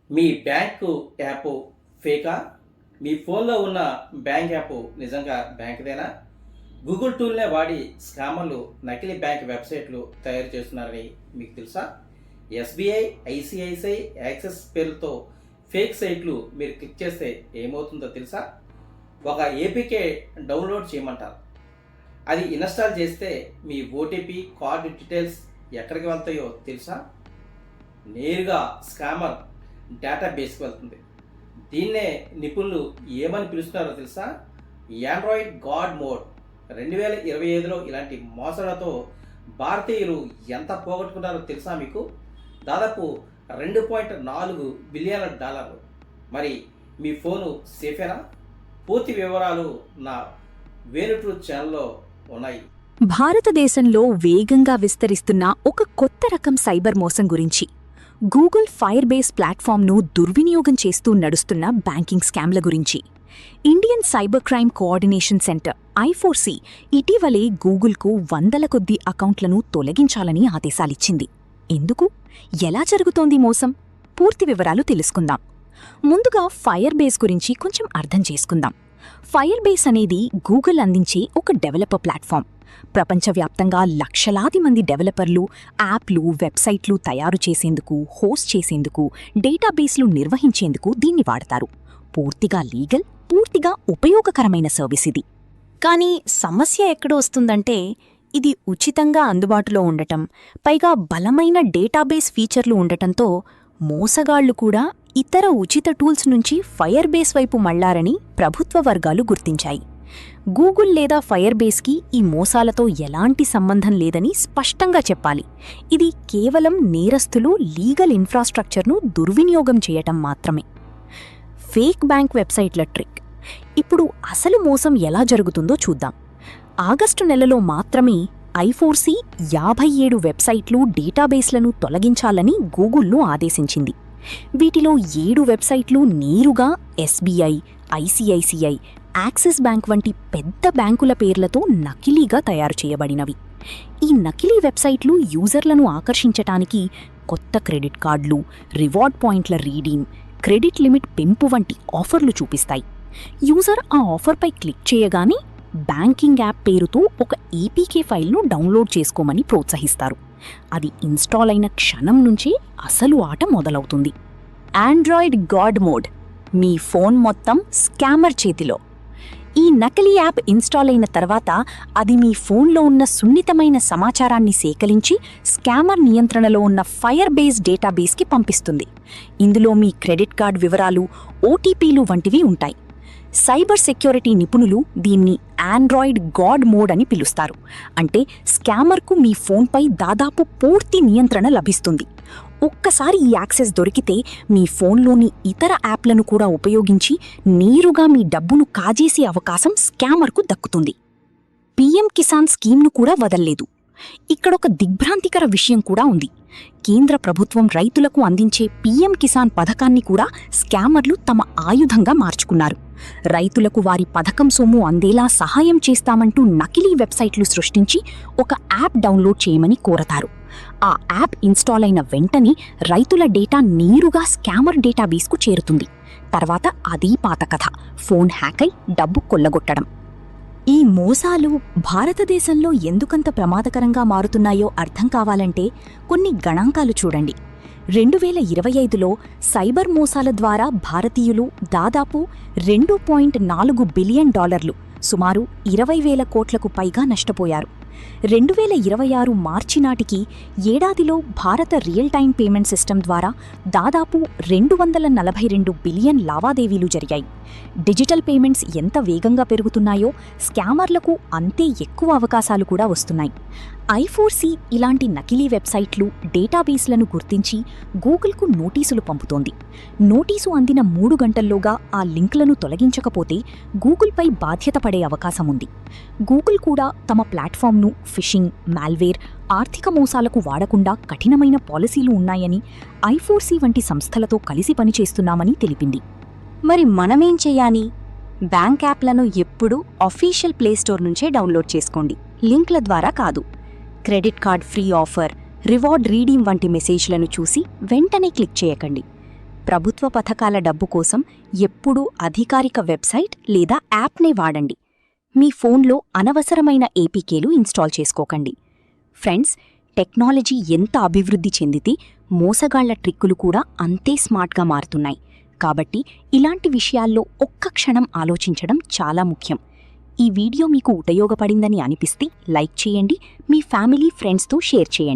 మీ bank app ఫేకా? మీ ఫోన్లో ఉన్న bank app నిజంగా బ్యాంకుదేనా? గూగుల్ టూల్నే వాడి స్కామర్లు నకిలీ బ్యాంక్ వెబ్సైట్లు తయారు చేస్తున్నారని మీకు తెలుసా? ఎస్బీఐ, ఐసిఐసిఐ, యాక్సిస్ పేర్లతో ఫేక్ సైట్లు మీరు క్లిక్ చేస్తే ఏమవుతుందో తెలుసా? ఒక ఏపీకే డౌన్లోడ్ చేయమంటారు. అది ఇన్స్టాల్ చేస్తే మీ ఓటీపీ, కార్డు డీటెయిల్స్ ఎక్కడికి వెళ్తాయో తెలుసా? నేరుగా స్కామర్ డేటాబేస్కి వెళ్తుంది. దీన్నే నిపుణులు ఏమని పిలుస్తున్నారో తెలుసా? Android god mode. 2025లో ఇలాంటి మోసాలతో భారతీయులు ఎంత పోగొట్టుకున్నారో తెలుసా మీకు? దాదాపు $2.4 బిలియన్. మరి మీ ఫోను సేఫేనా? పూర్తి వివరాలు నా వేణు ట్రూత్ ఛానల్లో ఉన్నాయి. భారతదేశంలో వేగంగా విస్తరిస్తున్న ఒక కొత్త రకం సైబర్ మోసం గురించి, గూగుల్ ఫైర్ బేస్ ప్లాట్ఫామ్ను దుర్వినియోగం చేస్తూ నడుస్తున్న బ్యాంకింగ్ స్కామ్ల గురించి, Indian cyber crime coordination centre I4C ఇటీవలే గూగుల్కు వందల కొద్దీ అకౌంట్లను తొలగించాలని ఆదేశాలిచ్చింది. ఎందుకు? ఎలా జరుగుతోంది మోసం? పూర్తి వివరాలు తెలుసుకుందాం. ముందుగా ఫైర్ బేస్ గురించి కొంచెం అర్థం చేసుకుందాం. ఫైర్ బేస్ అనేది గూగుల్ అందించే ఒక డెవలపర్ ప్లాట్ఫామ్. ప్రపంచవ్యాప్తంగా లక్షలాది మంది డెవలపర్లు యాప్లు, వెబ్సైట్లు తయారు చేసేందుకు, హోస్ట్ చేసేందుకు, డేటాబేస్లు నిర్వహించేందుకు దీన్ని వాడతారు. పూర్తిగా లీగల్, పూర్తిగా ఉపయోగకరమైన సర్వీస్ ఇది. కానీ సమస్య ఎక్కడ వస్తుందంటే, ఇది ఉచితంగా అందుబాటులో ఉండటం, పైగా బలమైన డేటాబేస్ ఫీచర్లు ఉండటంతో మోసగాళ్లు కూడా ఇతర ఉచిత టూల్స్ నుంచి ఫైర్ బేస్ వైపు మళ్లారని ప్రభుత్వ వర్గాలు గుర్తించాయి. గూగుల్ లేదా ఫైర్ బేస్కి ఈ మోసాలతో ఎలాంటి సంబంధం లేదని స్పష్టంగా చెప్పాలి. ఇది కేవలం నేరస్తులు లీగల్ ఇన్ఫ్రాస్ట్రక్చర్ను దుర్వినియోగం చేయటం మాత్రమే. ఫేక్ బ్యాంక్ వెబ్సైట్ల ట్రిక్. ఇప్పుడు అసలు మోసం ఎలా జరుగుతుందో చూద్దాం. ఆగస్టు నెలలో మాత్రమే I4C 57 వెబ్సైట్లు, డేటాబేస్లను తొలగించాలని గూగుల్ను ఆదేశించింది. వీటిలో 7 వెబ్సైట్లు నేరుగా SBI, ICICI, యాక్సిస్ బ్యాంక్ వంటి పెద్ద బ్యాంకుల పేర్లతో నకిలీగా తయారు చేయబడినవి. ఈ నకిలీ వెబ్సైట్లు యూజర్లను ఆకర్షించటానికి కొత్త క్రెడిట్ కార్డులు, రివార్డ్ పాయింట్ల రీడీమ్, క్రెడిట్ లిమిట్ పెంపు వంటి ఆఫర్లు చూపిస్తాయి. యూజర్ ఆ ఆఫర్పై క్లిక్ చేయగానే బ్యాంకింగ్ యాప్ పేరుతో ఒక ఏపీకే ఫైల్ను డౌన్లోడ్ చేసుకోమని ప్రోత్సహిస్తారు. అది ఇన్స్టాల్ అయిన క్షణం నుంచే అసలు ఆట మొదలవుతుంది. Android god mode. మీ ఫోన్ మొత్తం స్కామర్ చేతిలో. ఈ నకిలీ యాప్ ఇన్స్టాల్ అయిన తర్వాత అది మీ ఫోన్లో ఉన్న సున్నితమైన సమాచారాన్ని సేకరించి స్కామర్ నియంత్రణలో ఉన్న ఫైర్ బేస్ డేటాబేస్కి పంపిస్తుంది. ఇందులో మీ క్రెడిట్ కార్డ్ వివరాలు, ఓటీపీలు వంటివి ఉంటాయి. సైబర్ సెక్యూరిటీ నిపుణులు దీన్ని ఆండ్రాయిడ్ గాడ్ మోడ్ అని పిలుస్తారు. అంటే స్కామర్కు మీ ఫోన్పై దాదాపు పూర్తి నియంత్రణ లభిస్తుంది. ఒక్కసారి ఈ యాక్సెస్ దొరికితే మీ ఫోన్లోని ఇతర యాప్లను కూడా ఉపయోగించి నేరుగా మీ డబ్బును కాజేసే అవకాశం స్కామర్కు దక్కుతుంది. PM కిసాన్ స్కీమ్ను కూడా వదల్లేదు. ఇక్కడొక దిగ్భ్రాంతికర విషయం కూడా ఉంది. కేంద్ర ప్రభుత్వం రైతులకు అందించే PM కిసాన్ పథకాన్ని కూడా స్కామర్లు తమ ఆయుధంగా మార్చుకున్నారు. రైతులకు వారి పథకం సొమ్ము అందేలా సహాయం చేస్తామంటూ నకిలీ వెబ్సైట్లు సృష్టించి ఒక యాప్ డౌన్లోడ్ చేయమని కోరతారు. ఆ యాప్ ఇన్స్టాల్ అయిన వెంటనే రైతుల డేటా నేరుగా స్కామర్ డేటాబేస్కు చేరుతుంది. తర్వాత అదీ పాత కథ, ఫోన్ హ్యాక్ అయి డబ్బు కొల్లగొట్టడం. ఈ మోసాలు భారతదేశంలో ఎందుకంత ప్రమాదకరంగా మారుతున్నాయో అర్థం కావాలంటే కొన్ని గణాంకాలు చూడండి. 2025లో సైబర్ మోసాల ద్వారా భారతీయులు దాదాపు $2.4 బిలియన్, సుమారు 20,000 కోట్లకు పైగా నష్టపోయారు. 2026 మార్చి నాటికి ఏడాదిలో భారత రియల్ టైం పేమెంట్ సిస్టమ్ ద్వారా దాదాపు 242 బిలియన్ లావాదేవీలు జరిగాయి. డిజిటల్ పేమెంట్స్ ఎంత వేగంగా పెరుగుతున్నాయో స్కామర్లకు అంతే ఎక్కువ అవకాశాలు కూడా వస్తున్నాయి. I4C ఇలాంటి నకిలీ వెబ్సైట్లు, డేటాబేస్లను గుర్తించి గూగుల్కు నోటీసులు పంపుతోంది. నోటీసు అందిన 3 గంటల్లోగా ఆ లింక్లను తొలగించకపోతే గూగుల్పై బాధ్యత పడే అవకాశముంది. గూగుల్ కూడా తమ ప్లాట్ఫామ్ను ఫిషింగ్, మాల్వేర్, ఆర్థిక మోసాలకు వాడకుండా కఠినమైన పాలసీలు ఉన్నాయని I4C వంటి సంస్థలతో కలిసి పనిచేస్తున్నామని తెలిపింది. మరి మనమేం చెయ్యాలి? బ్యాంక్ యాప్లను ఎప్పుడూ అఫీషియల్ ప్లేస్టోర్ నుంచే డౌన్లోడ్ చేసుకోండి, లింక్ల ద్వారా కాదు. Credit card free offer, reward redeem వంటి మెసేజ్లను చూసి వెంటనే క్లిక్ చేయకండి. ప్రభుత్వ పథకాల డబ్బు కోసం ఎప్పుడూ అధికారిక వెబ్సైట్ లేదా యాప్నే వాడండి. మీ ఫోన్లో అనవసరమైన ఏపీకేలు ఇన్స్టాల్ చేసుకోకండి. ఫ్రెండ్స్, టెక్నాలజీ ఎంత అభివృద్ధి చెందితే మోసగాళ్ల ట్రిక్కులు కూడా అంతే స్మార్ట్గా మారుతున్నాయి. కాబట్టి ఇలాంటి విషయాల్లో ఒక్క క్షణం ఆలోచించడం చాలా ముఖ్యం. ఈ వీడియో మీకు ఉపయోగపడిందని అనిపిస్తే లైక్ చేయండి, మీ ఫ్యామిలీ ఫ్రెండ్స్తో షేర్ చేయండి.